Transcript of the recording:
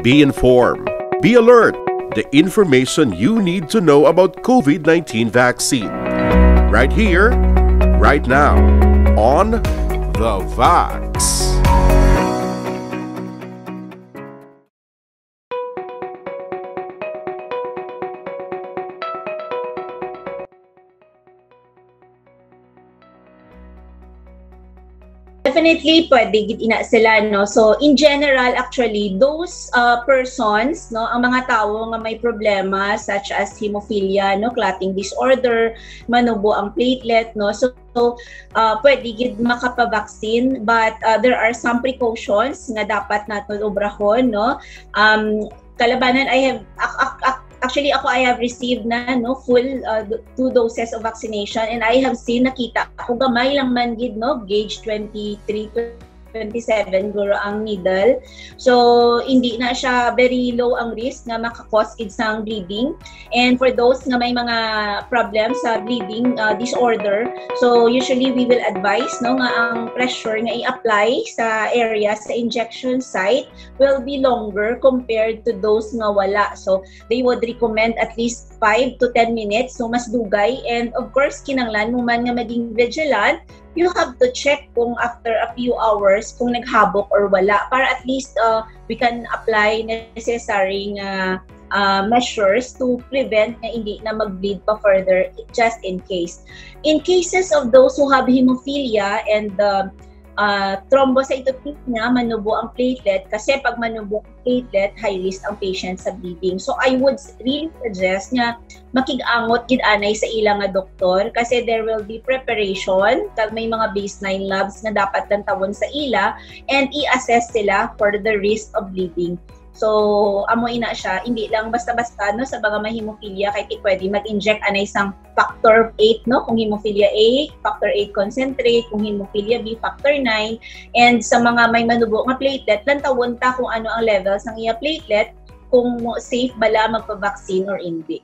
Be informed. Be alert. The information you need to know about COVID-19 vaccine. Right here, right now, on The Vax. Definitely, pwede ina sila, no? So, in general, actually, those persons, no, ang mga tao nga may problema such as hemophilia, no, clotting disorder, manubo ang platelet, no? So pwede gid makapabaksin, but there are some precautions nga dapat natin obrahon, no? Kalabanan, Actually, I have received na full 2 doses of vaccination, and I have seen, nakita ako gamay lang man gid, no, gauge 23 to 27 guro ang needle. So hindi na siya, very low ang risk nga makakos gid sang bleeding. And for those nga may mga problems sa bleeding disorder, so usually we will advise, no, nga ang pressure nga i-apply sa area sa injection site will be longer compared to those nga wala. So they would recommend at least 5 to 10 minutes, so mas dugay. And of course, kinanglan mo man nga maging vigilant, you have to check kung after a few hours kung naghabok or wala, para at least we can apply necessary measures to prevent na hindi na mag-bleed pa further, just in case. In cases of those who have hemophilia and thrombocytopenia, manubo ang platelet, kasi pag manubo ang platelet, high risk ang patient sa bleeding. So I would really suggest nga makig-angot gid anay sa ilang nga doktor, kasi there will be preparation, kag may mga baseline labs na dapat tantawon sa ila, and i-assess sila for the risk of bleeding. So, amoy na siya, hindi lang basta-basta, no, sa mga may hemophilia, kahit pwede mag-inject anay sang factor 8, no, kung hemophilia A, factor 8 concentrate, kung hemophilia B, factor 9, and sa mga may manubo nga platelet, lantawon ta kung ano ang levels ng iya platelet, kung safe bala magpa-vaccine or hindi.